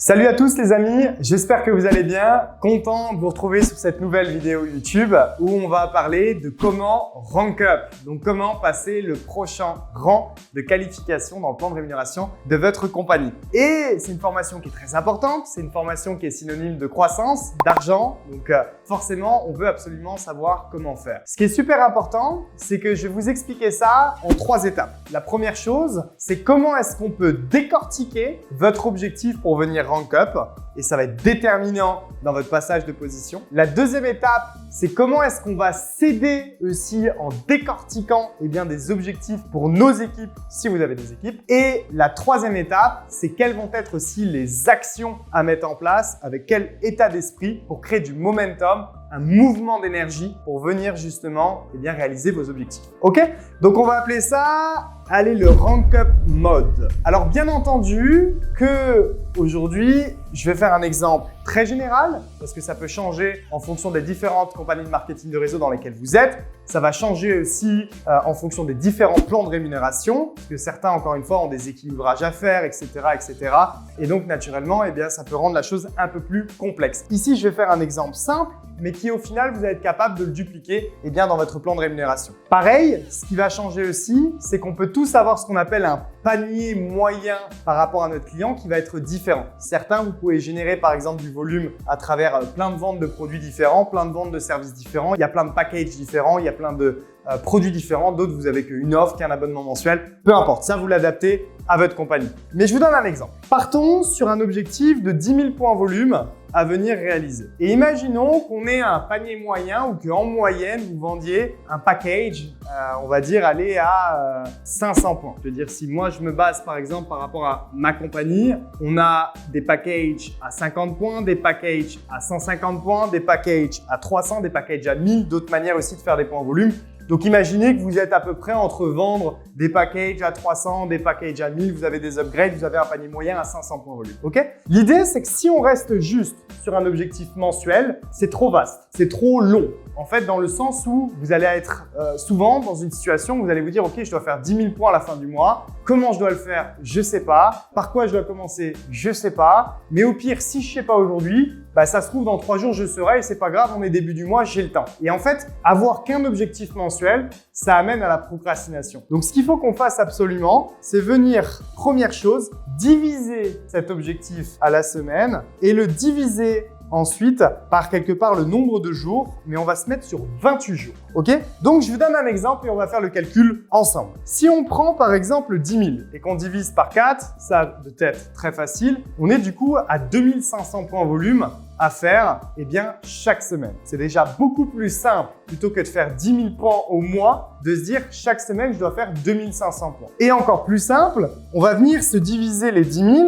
Salut à tous les amis, j'espère que vous allez bien. Content de vous retrouver sur cette nouvelle vidéo YouTube où on va parler de comment rank up, donc comment passer le prochain rang de qualification dans le plan de rémunération de votre compagnie. Et c'est une formation qui est très importante, c'est une formation qui est synonyme de croissance, d'argent, donc forcément on veut absolument savoir comment faire. Ce qui est super important, c'est que je vais vous expliquer ça en 3 étapes. La première chose, c'est comment est-ce qu'on peut décortiquer votre objectif pour venir rank up et ça va être déterminant dans votre passage de position. La deuxième étape, c'est comment est-ce qu'on va s'aider aussi en décortiquant des objectifs pour nos équipes si vous avez des équipes. Et la troisième étape, c'est quelles vont être aussi les actions à mettre en place, avec quel état d'esprit pour créer du momentum, un mouvement d'énergie pour venir justement réaliser vos objectifs. Ok? Donc on va appeler ça le rank up mode. Alors bien entendu que aujourd'hui, je vais faire un exemple très général parce que ça peut changer en fonction des différentes compagnies de marketing de réseau dans lesquelles vous êtes. Ça va changer aussi en fonction des différents plans de rémunération parce que certains, encore une fois, ont des équilibrages à faire, etc., etc. Et donc naturellement, ça peut rendre la chose un peu plus complexe. Ici, je vais faire un exemple simple mais qui au final, vous allez être capable de le dupliquer dans votre plan de rémunération. Pareil, ce qui va changer aussi, c'est qu'on peut tous avoir ce qu'on appelle un panier moyen par rapport à notre client qui va être différent. Certains, vous pouvez générer par exemple du volume à travers plein de ventes de produits différents, plein de ventes de services différents, il y a plein de packages différents, il y a plein de produits différents, d'autres vous avez qu'une offre, qu'un abonnement mensuel, peu importe, ça vous l'adaptez à votre compagnie. Mais je vous donne un exemple. Partons sur un objectif de 10 000 points volume à venir réaliser. Et imaginons qu'on ait un panier moyen ou qu'en moyenne, vous vendiez un package, on va dire, aller à 500 points. Je veux dire, si moi, je me base par exemple par rapport à ma compagnie, on a des packages à 50 points, des packages à 150 points, des packages à 300, des packages à 1000, d'autres manières aussi de faire des points volume. Donc, imaginez que vous êtes à peu près entre vendre des packages à 300, des packages à 1000, vous avez des upgrades, vous avez un panier moyen à 500 points volume. Ok? L'idée, c'est que si on reste juste sur un objectif mensuel, c'est trop vaste, c'est trop long. En fait, dans le sens où vous allez être souvent dans une situation où vous allez vous dire « Ok, je dois faire 10 000 points à la fin du mois. Comment je dois le faire? Je sais pas. Par quoi je dois commencer? Je sais pas. Mais au pire, si je sais pas aujourd'hui, ça se trouve dans 3 jours, je saurai et c'est pas grave, on est début du mois, j'ai le temps. » Et en fait, avoir qu'un objectif mensuel, ça amène à la procrastination. Donc, ce qu'il faut qu'on fasse absolument, c'est venir, première chose, diviser cet objectif à la semaine et le diviser ensuite par quelque part le nombre de jours, mais on va se mettre sur 28 jours. Ok? Donc, je vous donne un exemple et on va faire le calcul ensemble. Si on prend par exemple 10 000 et qu'on divise par 4, ça de tête très facile, on est du coup à 2500 points volume à faire chaque semaine. C'est déjà beaucoup plus simple plutôt que de faire 10 000 points au mois, de se dire chaque semaine, je dois faire 2500 points. Et encore plus simple, on va venir se diviser les 10 000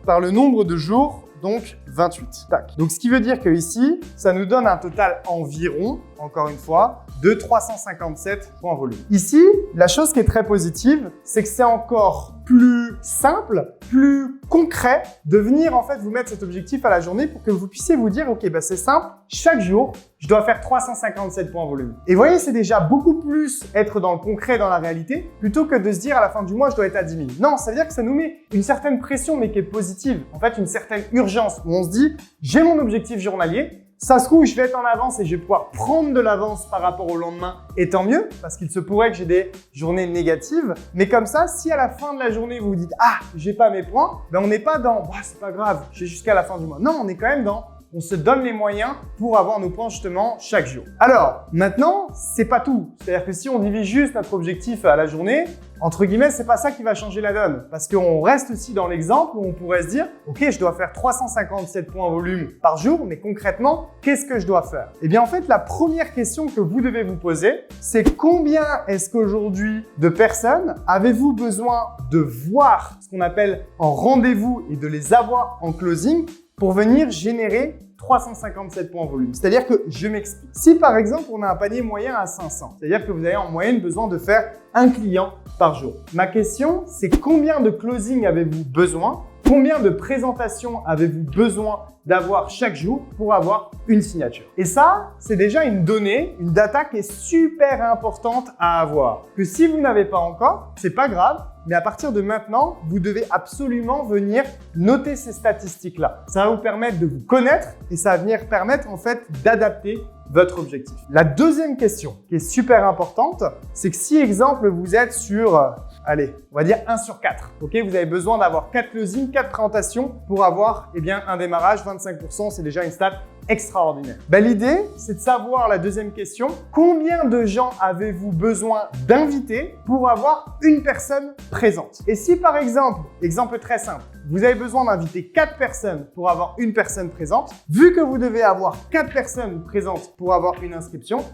par le nombre de jours, donc 28. Tac. Donc, ce qui veut dire que ici, ça nous donne un total environ, encore une fois, de 357 points volume. Ici, la chose qui est très positive, c'est que c'est encore plus simple, plus concret de venir en fait vous mettre cet objectif à la journée pour que vous puissiez vous dire « Ok, c'est simple, chaque jour, je dois faire 357 points volume. » Et vous voyez, c'est déjà beaucoup plus être dans le concret, dans la réalité, plutôt que de se dire à la fin du mois, je dois être à 10 000. Non, ça veut dire que ça nous met une certaine pression, mais qui est positive. En fait, une certaine urgence où on se dit « J'ai mon objectif journalier. Ça se trouve, je vais être en avance et je vais pouvoir prendre de l'avance par rapport au lendemain. Et tant mieux, parce qu'il se pourrait que j'ai des journées négatives. Mais comme ça, si à la fin de la journée, vous vous dites « Ah, j'ai pas mes points », on n'est pas dans « C'est pas grave, j'ai jusqu'à la fin du mois ». Non, on est quand même dans on se donne les moyens pour avoir nos points justement chaque jour. Alors, maintenant, c'est pas tout. C'est-à-dire que si on divise juste notre objectif à la journée, entre guillemets, c'est pas ça qui va changer la donne. Parce qu'on reste aussi dans l'exemple où on pourrait se dire « Ok, je dois faire 357 points volume par jour, mais concrètement, qu'est-ce que je dois faire ?» Eh bien, en fait, la première question que vous devez vous poser, c'est combien est-ce qu'aujourd'hui de personnes avez-vous besoin de voir ce qu'on appelle en rendez-vous et de les avoir en closing pour venir générer 357 points volume. C'est-à-dire que, je m'explique. Si par exemple, on a un panier moyen à 500, c'est-à-dire que vous avez en moyenne besoin de faire un client par jour. Ma question, c'est combien de closing avez-vous besoin? Combien de présentations avez-vous besoin d'avoir chaque jour pour avoir une signature? Et ça, c'est déjà une donnée, une data qui est super importante à avoir. Que si vous n'avez pas encore, c'est pas grave. mais à partir de maintenant, vous devez absolument venir noter ces statistiques-là. Ça va vous permettre de vous connaître et ça va venir permettre en fait d'adapter votre objectif. La deuxième question qui est super importante, c'est que si, exemple, vous êtes sur, allez, on va dire 1 sur 4, ok, vous avez besoin d'avoir 4 closings, 4 présentations pour avoir un démarrage, 25%, c'est déjà une stat extraordinaire. L'idée, c'est de savoir la deuxième question, combien de gens avez-vous besoin d'inviter pour avoir une personne présente? Et si par exemple très simple, vous avez besoin d'inviter 4 personnes pour avoir une personne présente, vu que vous devez avoir 4 personnes présentes pour avoir une inscription,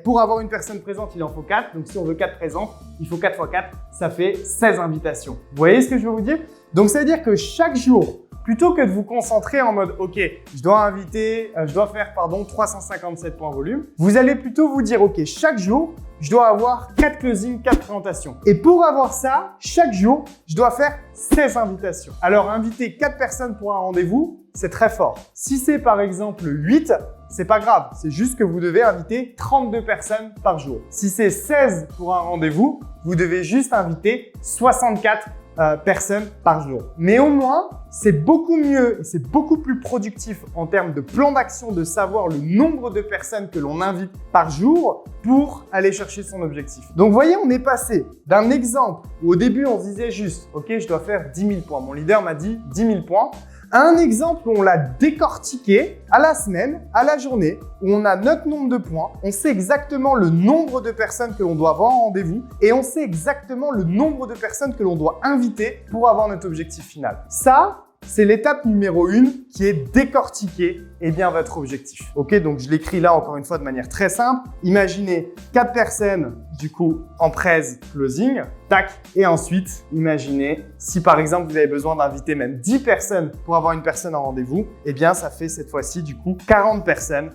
pour avoir une personne présente, il en faut 4. Donc si on veut 4 présentes, il faut 4 x 4, ça fait 16 invitations. Vous voyez ce que je veux vous dire? Donc ça veut dire que chaque jour, plutôt que de vous concentrer en mode « Ok, je dois faire 357 points volume », vous allez plutôt vous dire « Ok, chaque jour, je dois avoir 4 closings, 4 présentations. Et pour avoir ça, chaque jour, je dois faire 16 invitations. » Alors, inviter 4 personnes pour un rendez-vous, c'est très fort. Si c'est par exemple 8, c'est pas grave. C'est juste que vous devez inviter 32 personnes par jour. Si c'est 16 pour un rendez-vous, vous devez juste inviter 64 personnes par jour. Mais au moins, c'est beaucoup mieux et c'est beaucoup plus productif en termes de plan d'action de savoir le nombre de personnes que l'on invite par jour pour aller chercher son objectif. Donc, vous voyez, on est passé d'un exemple où au début, on se disait juste « Ok, je dois faire 10 000 points ». Mon leader m'a dit 10 000 points. Un exemple où on l'a décortiqué à la semaine, à la journée, où on a notre nombre de points, on sait exactement le nombre de personnes que l'on doit avoir en rendez-vous et on sait exactement le nombre de personnes que l'on doit inviter pour avoir notre objectif final. Ça, c'est l'étape numéro 1 qui est décortiquer votre objectif. Ok, donc je l'écris là encore une fois de manière très simple. Imaginez 4 personnes du coup en presse closing, tac, et ensuite imaginez si par exemple vous avez besoin d'inviter même 10 personnes pour avoir une personne en rendez-vous, ça fait cette fois-ci du coup 40 personnes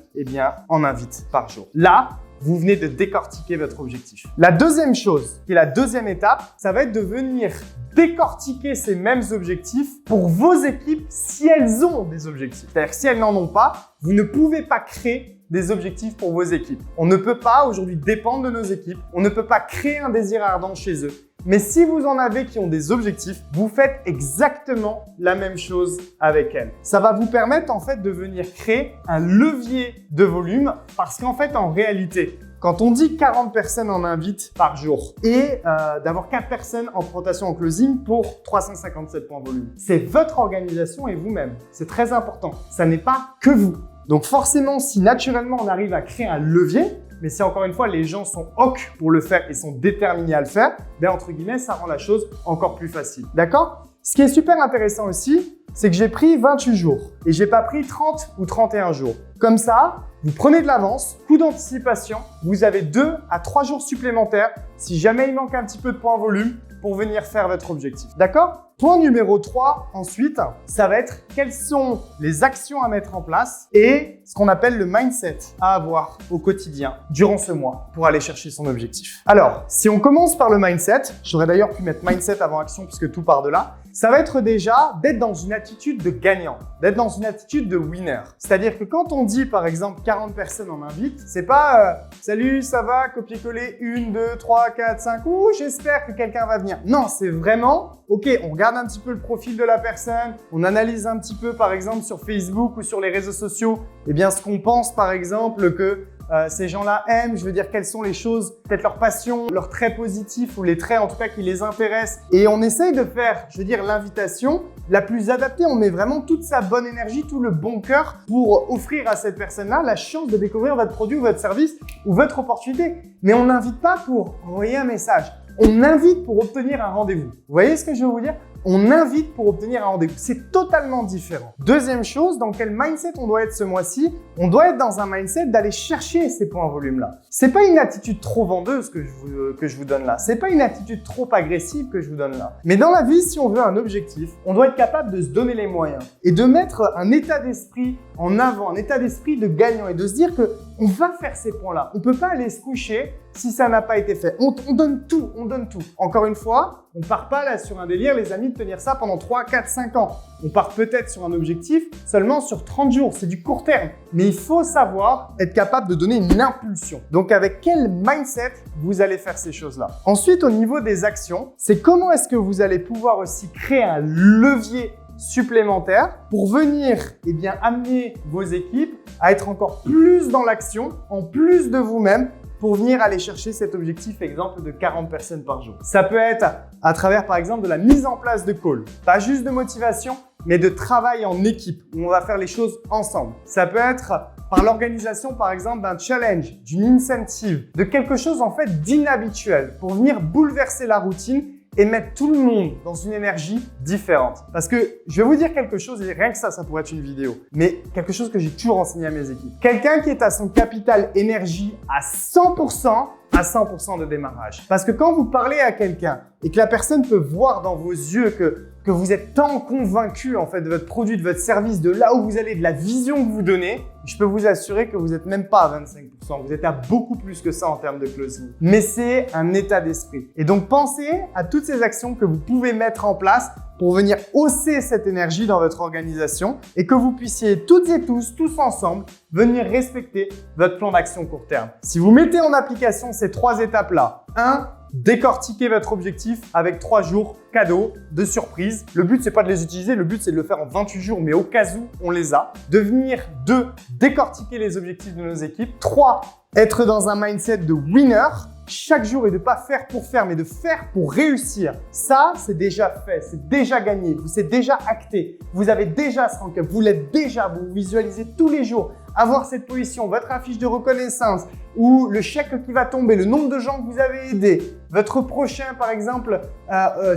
en invite par jour. Là, vous venez de décortiquer votre objectif. La deuxième chose, qui est la deuxième étape, ça va être de venir décortiquer ces mêmes objectifs pour vos équipes si elles ont des objectifs. C'est-à-dire que si elles n'en ont pas, vous ne pouvez pas créer des objectifs pour vos équipes. On ne peut pas aujourd'hui dépendre de nos équipes, on ne peut pas créer un désir ardent chez eux. Mais si vous en avez qui ont des objectifs, vous faites exactement la même chose avec elles. Ça va vous permettre en fait de venir créer un levier de volume parce qu'en fait, en réalité, quand on dit 40 personnes en invite par jour et d'avoir 4 personnes en présentation en closing pour 357 points volume, c'est votre organisation et vous-même. C'est très important. Ça n'est pas que vous. Donc forcément, si naturellement on arrive à créer un levier, mais si encore une fois les gens sont OK pour le faire et sont déterminés à le faire, entre guillemets, ça rend la chose encore plus facile. D'accord? Ce qui est super intéressant aussi, c'est que j'ai pris 28 jours et j'ai pas pris 30 ou 31 jours. Comme ça, vous prenez de l'avance, coup d'anticipation, vous avez 2 à 3 jours supplémentaires si jamais il manque un petit peu de points volume pour venir faire votre objectif. D'accord? Point numéro 3, ensuite, ça va être quelles sont les actions à mettre en place et ce qu'on appelle le mindset à avoir au quotidien durant ce mois pour aller chercher son objectif. Alors, si on commence par le mindset, j'aurais d'ailleurs pu mettre mindset avant action puisque tout part de là, ça va être déjà d'être dans une attitude de gagnant, d'être dans une attitude de winner. C'est-à-dire que quand on dit par exemple 40 personnes en invite, c'est pas salut, ça va, copier-coller 1, 2, 3, 4, 5, ouh, j'espère que quelqu'un va venir. Non, c'est vraiment, ok, on regarde un petit peu le profil de la personne, on analyse un petit peu par exemple sur Facebook ou sur les réseaux sociaux, ce qu'on pense par exemple que ces gens-là aiment, je veux dire quelles sont les choses, peut-être leurs passions, leurs traits positifs ou les traits en tout cas qui les intéressent. Et on essaye de faire, je veux dire, l'invitation la plus adaptée. On met vraiment toute sa bonne énergie, tout le bon cœur pour offrir à cette personne-là la chance de découvrir votre produit ou votre service ou votre opportunité. Mais on n'invite pas pour envoyer un message. On invite pour obtenir un rendez-vous. Vous voyez ce que je veux vous dire? On invite pour obtenir un rendez-vous. C'est totalement différent. Deuxième chose, dans quel mindset on doit être ce mois-ci? On doit être dans un mindset d'aller chercher ces points volume-là. C'est pas une attitude trop vendeuse que je vous donne là. C'est pas une attitude trop agressive que je vous donne là. Mais dans la vie, si on veut un objectif, on doit être capable de se donner les moyens et de mettre un état d'esprit en avant, un état d'esprit de gagnant et de se dire que on va faire ces points-là. On peut pas aller se coucher si ça n'a pas été fait. On donne tout, on donne tout. Encore une fois, on part pas là sur un délire, les amis, de tenir ça pendant 3, 4, 5 ans. On part peut-être sur un objectif seulement sur 30 jours, c'est du court terme. Mais il faut savoir être capable de donner une impulsion. Donc avec quel mindset vous allez faire ces choses-là? Ensuite, au niveau des actions, c'est comment est-ce que vous allez pouvoir aussi créer un levier supplémentaire pour venir amener vos équipes à être encore plus dans l'action, en plus de vous-même, pour venir aller chercher cet objectif, exemple, de 40 personnes par jour. Ça peut être à travers, par exemple, de la mise en place de calls. Pas juste de motivation, mais de travail en équipe, où on va faire les choses ensemble. Ça peut être par l'organisation, par exemple, d'un challenge, d'une incentive, de quelque chose en fait d'inhabituel, pour venir bouleverser la routine et mettre tout le monde dans une énergie différente. Parce que je vais vous dire quelque chose, et rien que ça pourrait être une vidéo, mais quelque chose que j'ai toujours enseigné à mes équipes. Quelqu'un qui est à son capital énergie à 100% de démarrage. Parce que quand vous parlez à quelqu'un et que la personne peut voir dans vos yeux que vous êtes tant convaincu en fait de votre produit, de votre service, de là où vous allez, de la vision que vous donnez, je peux vous assurer que vous n'êtes même pas à 25%, vous êtes à beaucoup plus que ça en termes de closing. Mais c'est un état d'esprit. Et donc pensez à toutes ces actions que vous pouvez mettre en place pour venir hausser cette énergie dans votre organisation et que vous puissiez toutes et tous ensemble, venir respecter votre plan d'action court terme. Si vous mettez en application ces 3 étapes-là, 1. Décortiquer votre objectif avec 3 jours cadeaux de surprise. Le but, c'est pas de les utiliser, le but, c'est de le faire en 28 jours, mais au cas où, on les a. Devenir 2. Décortiquer les objectifs de nos équipes. 3. Être dans un mindset de winner chaque jour et de pas faire pour faire, mais de faire pour réussir. Ça, c'est déjà fait, c'est déjà gagné, c'est déjà acté. Vous avez déjà ce rank-up, vous l'êtes déjà, vous vous visualisez tous les jours. Avoir cette position, votre affiche de reconnaissance ou le chèque qui va tomber, le nombre de gens que vous avez aidés, votre prochain, par exemple,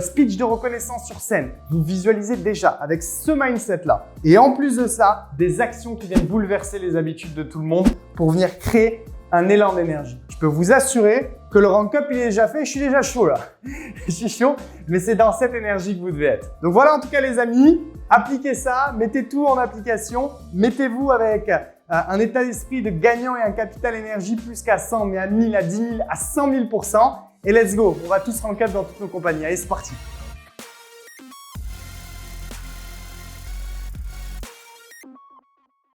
speech de reconnaissance sur scène. Vous visualisez déjà avec ce mindset-là. Et en plus de ça, des actions qui viennent bouleverser les habitudes de tout le monde pour venir créer un élan d'énergie. Je peux vous assurer que le rank-up, il est déjà fait. Je suis déjà chaud là. Je suis chaud, mais c'est dans cette énergie que vous devez être. Donc voilà en tout cas les amis, appliquez ça, mettez tout en application. Mettez-vous avec un état d'esprit de gagnant et un capital énergie plus qu'à 100, mais à 1000, à 10 000, à 100 000%. Et let's go, on va tous rank up dans toutes nos compagnies. Allez, c'est parti.